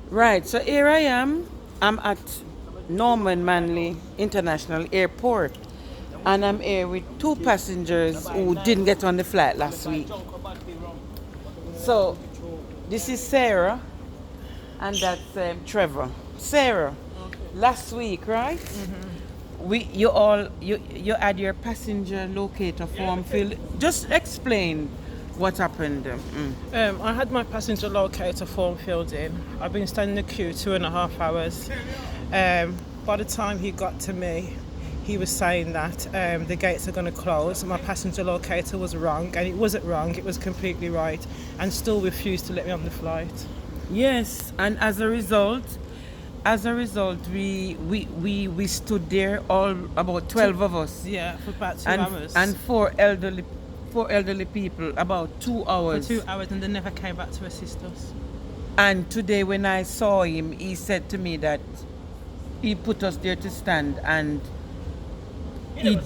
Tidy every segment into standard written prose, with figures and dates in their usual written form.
Right, so here I am. I'm at Norman Manley International Airport, and I'm here with two passengers who didn't get on the flight last week. So this is Sarah, and that's Trevor. Sarah, last week, right? You had your passenger locator form filled. Just explain what happened. I had my passenger locator form filled in. I've been standing in the queue 2.5 hours. By the time he got to me, he was saying that the gates are going to close. My passenger locator was wrong, and it wasn't wrong, it was completely right, and still refused to let me on the flight. Yes, and as a result, we stood there, all about 12 of us. Yeah, for about 2 and, hours. And four elderly people, about 2 hours. For 2 hours, and they never came back to assist us. And today when I saw him, he said to me that he put us there to stand, and he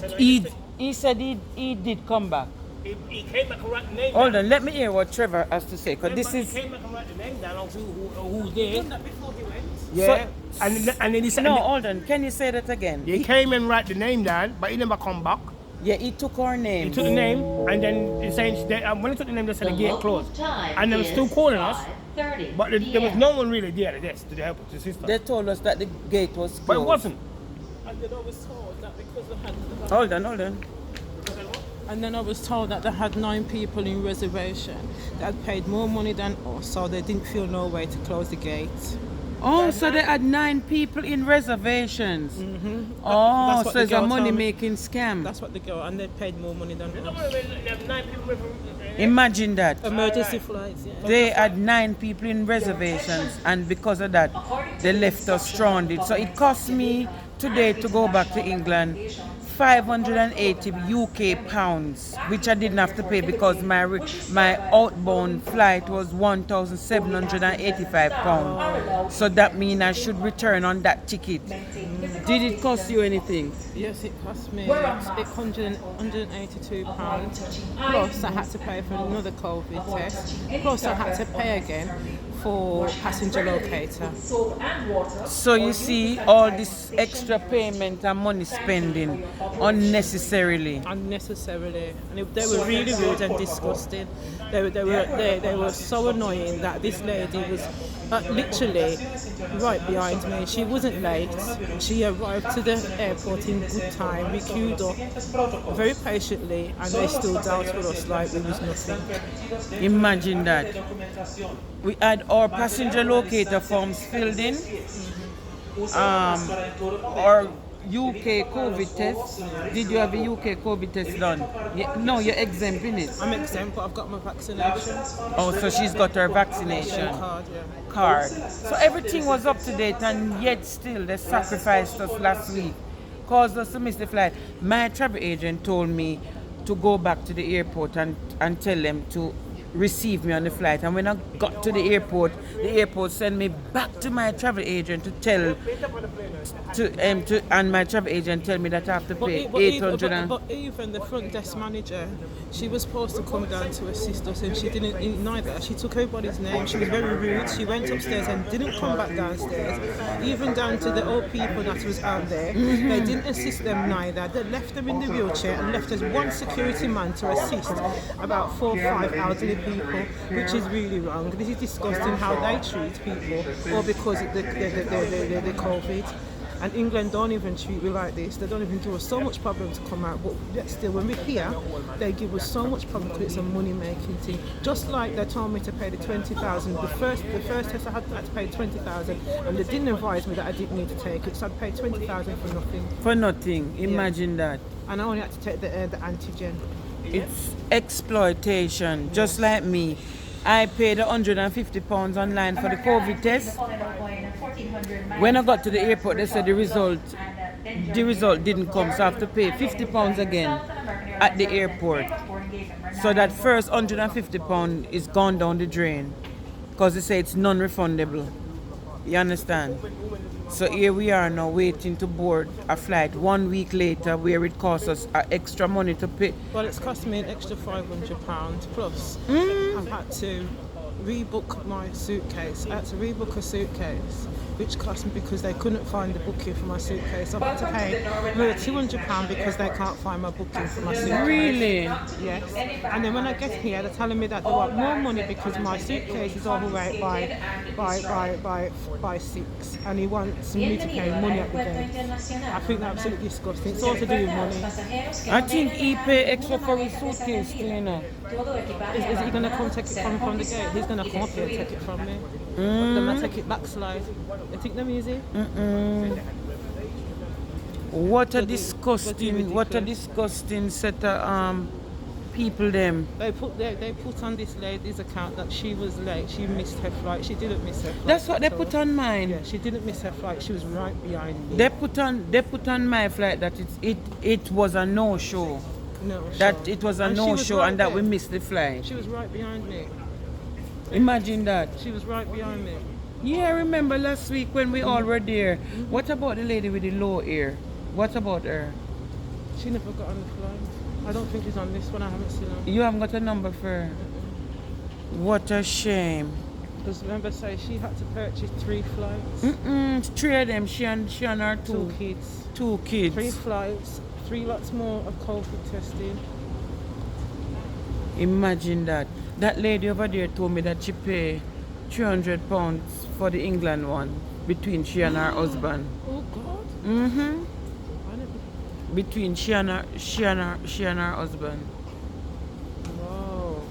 said he did come back. He came back and wrote the name Hold down. on, let me hear what Trevor has to say, because this is... He came back and wrote the name down of who's there. That before he went. Yeah, and then he said... No, hold on, can you say that again? He came and wrote the name down, but he never come back. Yeah, he took our name. He took the name, and then he saying when he took the name, they said the gate closed, and they were still calling us. But there was no one really there at the desk to help us, to assist us. They told us that the gate was closed. But it wasn't. And then I was told that because they had... Hold on. And then I was told that they had 9 people in reservation that had paid more money than us, so they didn't feel no way to close the gate. Oh, so they had 9 people in reservations. Mm-hmm. Oh, That's so it's a girl told me. money-making scam. That's what they go, and they paid more money than us. Imagine that. Emergency flights, yeah. They had 9 people in reservations, and because of that, they left us stranded. So it cost me today to go back to England 580 UK pounds, which I didn't have to pay because my outbound flight was 1,785 pounds. So that means I should return on that ticket. Did it cost you anything? Yes, it cost me £182. Plus I had to pay for another COVID test. Plus I had to pay again for passenger locator. So you see all this extra payment and money spending unnecessarily. And they were really rude and disgusting. They were so annoying that this lady was literally right behind me. She wasn't late. She arrived to the airport in good time. We queued up very patiently, and they still dealt with us like it was nothing. Imagine that. We had our passenger locator forms filled in. Our UK COVID test. Did you have a UK COVID test done? No, you're exempt in it. I'm exempt, but I've got my vaccination. Oh, so she's got her vaccination card. So everything was up to date, and yet still they sacrificed us last week, caused us to miss the flight. My travel agent told me to go back to the airport and tell them to receive me on the flight, and when I got to the airport sent me back to my travel agent to tell and my travel agent tell me that I have to pay 800. But even the front desk manager, she was supposed to come down to assist us, and she didn't neither. She took everybody's name. She was very rude. She went upstairs and didn't come back downstairs, even down to the old people that was out there. They didn't assist them neither. They left them in the wheelchair and left us one security man to assist about 4 or 5 elderly people, which is really wrong. This is disgusting how they treat people, or because of the COVID. And England don't even treat me like this. They don't even give us so much problem to come out. But yet still, when we're here, they give us so much problem because it's a money-making thing. Just like they told me to pay the 20,000. The first test I had to pay 20,000, and they didn't advise me that I didn't need to take it. So I'd pay 20,000 for nothing. For nothing. Imagine that. And I only had to take the antigen. It's exploitation, just like me. I paid £150 online for the COVID test. When I got to the airport, they said the result didn't come, so I have to pay £50 again at the airport. So that first £150 is gone down the drain, because they say it's non-refundable. You understand? So here we are now waiting to board a flight 1 week later, where it costs us extra money to pay. Well, it's cost me an extra £500 plus. I've had to rebook my suitcase. I had to rebook a suitcase, which cost me because they couldn't find the booking for my suitcase. I've had to pay another £200 because they can't find my booking for my suitcase. Really? Yes. And then when I get here, they're telling me that they want more money because my suitcase is overweight by 6, and he wants me to pay money at the gate. I think that's absolutely disgusting. It's all to do with money. I think he pay extra for his suitcase, you know. Is he going to come take it from the gate? He's going to come up here and take it from me. Then I take it backslide. I think them easy. What a disgusting set of people them. They put on this lady's account that she was late. She missed her flight. She didn't miss her flight. That's what they put on mine. Yeah, she didn't miss her flight. She was right behind me. They put on my flight that it was a no show. No. That it was a no show and that we missed the flight. She was right behind me. Imagine that. She was right behind me. Yeah, I remember last week when we all were there. What about the lady with the low ear? What about her? She never got on the flight. I don't think she's on this one. I haven't seen her. You haven't got a number for her? What a shame. Because remember, say she had to purchase 3 flights. 3 of them. She and her 2 kids. 2 kids. 3 flights. 3 lots more of COVID testing. Imagine that. That lady over there told me that she paid £300 for the England one between she and her husband. Oh God. I never. Between she and her husband. Wow,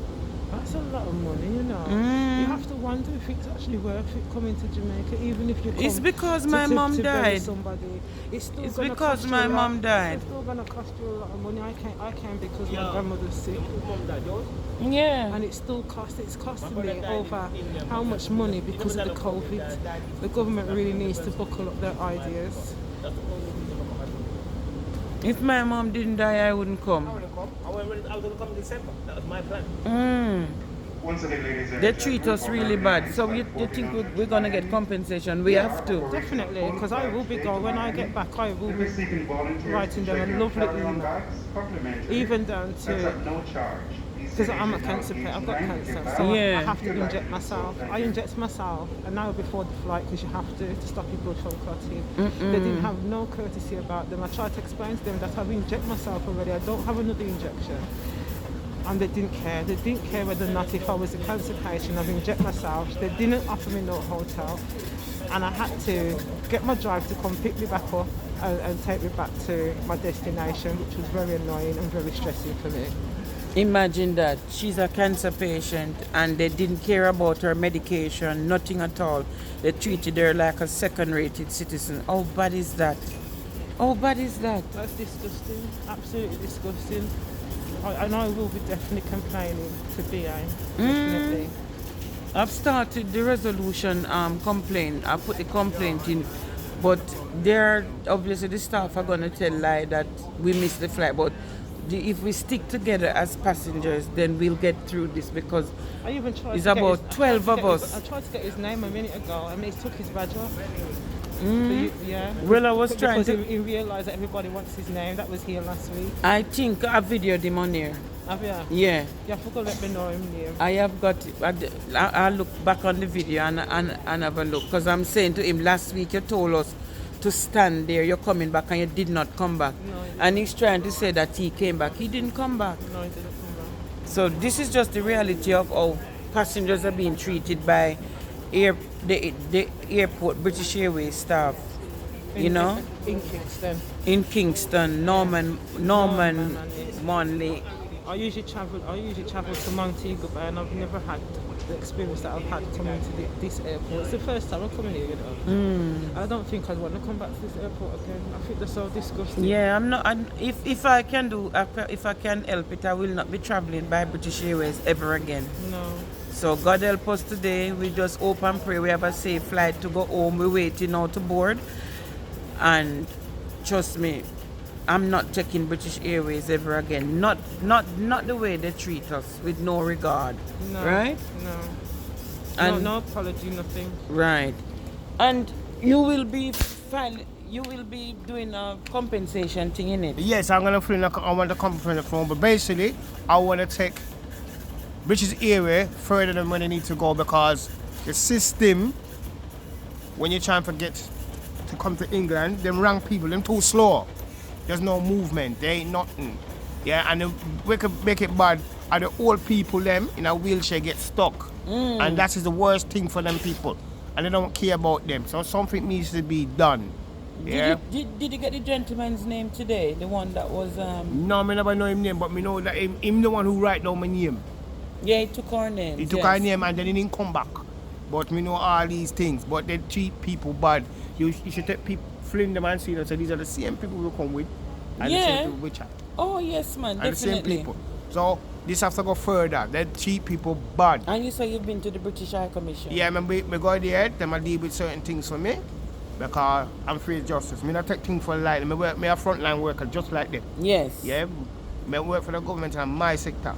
that's a lot of money, you know. You have to wonder if it's actually worth it coming to Jamaica, even if you come. It's because my mom to bury died. somebody. It's because my mom died. It's still gonna cost you a lot of money. I came because my grandmother's sick. Yeah. And it's costing me over how much money because of the COVID. The government really needs to buckle up their ideas. If my mom didn't die, I wouldn't come. I was going to come in December. That was my plan. Once again, ladies and They treat us really bad. So you think we're going to get compensation? We have to. Definitely, because I will be going. When I get back, I will be writing them a lovely email. Even down to, because I'm a cancer patient, I've got cancer, so I have to inject myself. I inject myself an hour before the flight because you have to stop your blood from clotting. They didn't have no courtesy about them. I tried to explain to them that I've injected myself already. I don't have another injection. And they didn't care. They didn't care whether or not if I was a cancer patient, I've injected myself. They didn't offer me no hotel. And I had to get my driver to come pick me back up and take me back to my destination, which was very annoying and very stressing for me. Imagine that. She's a cancer patient and they didn't care about her medication, nothing at all. They treated her like a second-rated citizen. How bad is that? How bad is that? That's disgusting. Absolutely disgusting. I know I will be definitely complaining to BA. Definitely. I've started the resolution complaint. I put the complaint in, but they're obviously the staff are gonna tell lie that we missed the flight. But if we stick together as passengers, then we'll get through this because I even tried it's about 12 of us. I tried to get his name a minute ago and he took his badge off. Yeah. Well, I was trying because to. he realised that everybody wants his name. That was here last week. I think I videoed him on here. Have you? Yeah. You forgot to let me know him name. I have got. I'll look back on the video and have a look because I'm saying to him last week you told us to stand there. You're coming back and you did not come back. No, and he's trying to say that he came back. He didn't come back. No, he didn't come back. So this is just the reality of how passengers are being treated by the airport British Airways staff. You know, in Kingston. In Kingston, Norman, Manley. I usually travel to Montego Bay, and I've never had the experience that I've had coming to this airport. It's the first time I'm coming here, you know. I don't think I'd want to come back to this airport again. I think they're so disgusting. Yeah, I'm not. If I can help it, I will not be traveling by British Airways ever again. No. So God help us today. We just hope and pray we have a safe flight to go home. We're waiting now to board. And trust me, I'm not taking British Airways ever again. Not the way they treat us with no regard. No. Right? No. And no apology, nothing. Right. And you will be doing a compensation thing in it. Yes, I'm going to fill in I want to compensate from, but basically, I want to take British Airways further than where they need to go because the system, when you're trying to get to come to England, them rank people, them too slow. There's no movement, there ain't nothing. Yeah, and then make it bad are the old people them in a wheelchair get stuck. And that is the worst thing for them people. And they don't care about them. So something needs to be done. Yeah. Did you get the gentleman's name today? The one that was No, I never know his name, but me know that him the one who write down my name. Yeah, he took our name. He took our name and then he didn't come back. But me know all these things. But they treat people bad. You should take people, fling them and see them. So these are the same people we come with. And the same people we chat. Oh yes, man, And definitely. the same people. So this has to go further. They treat people bad. And you say you've been to the British High Commission? Yeah, I go there, them I deal with certain things for me. Because I'm free justice. Me not take things for light. Me a frontline worker just like them. Yes. Yeah. Me work for the government and my sector.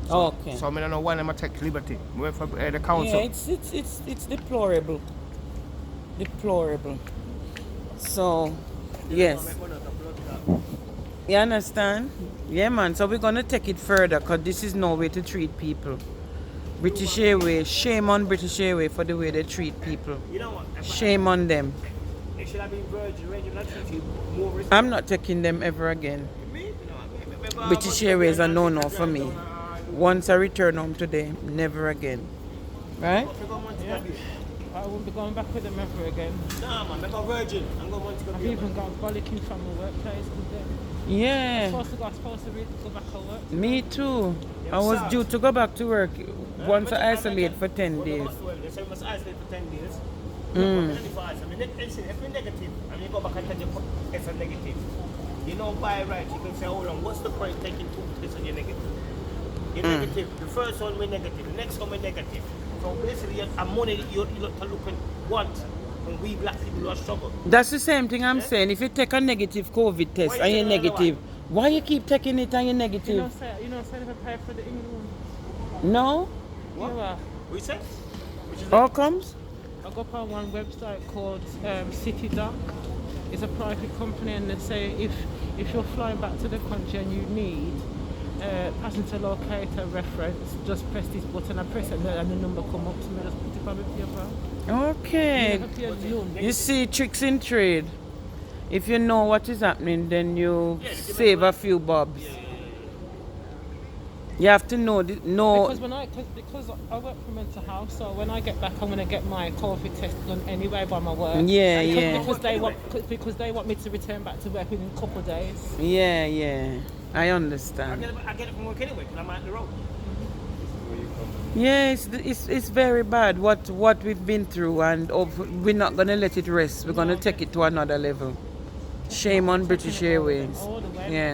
So, Okay. So I don't know why I'm take liberty. I work for the council. Yeah, it's deplorable. Deplorable. So, yes. You understand? Yeah, man. So we're gonna take it further because this is no way to treat people. British Airways, shame on British Airways for the way they treat people. You know what? Shame on them. It should have been Virgin Radio that treat you more respect. I'm not taking them ever again. British Airways are no for me. Once I return home today, never again. Right? Yeah. I won't be going back with them ever again. Nah, man, I got Virgin. I'm going to go I've even got bollocking from the workplace with them. Yeah. I'm supposed to go back to work. Me too. I was due to go back to work once I isolate for 10 days. They say we must isolate for 10 days. Mm. I mean, if you're negative, and you go back and tell you it's a negative, you know, by right, you can say, hold on, what's the point taking 2 tests and you're negative? You're negative. The first one we're negative, the next one we're negative. So basically, I'm money you look at want from we black people who are struggling. That's the same thing I'm saying. If you take a negative COVID test and you're negative, why you keep taking it and you're negative? You know, say if I pay for the England one. No? What? You know what? What you say? How comes? I got on one website called City Doc. It's a private company, and they say if you're flying back to the country and you need passenger locator reference, just press this button. I press it and the number come up to me. Just put it on the paper. Okay. You You see tricks in trade. If you know what is happening, then you save a few bobs. You have to know. Because I work for mental health, so when I get back, I'm gonna get my COVID test done anyway by my work. Yeah, Because they want me to return back to work within a couple of days. Yeah. I understand. I get it from work anyway, because I'm out the road. Yeah, it's very bad what we've been through, and we're not gonna let it rest. We're gonna take it to another level. Shame on British Airways. All the way. Yeah.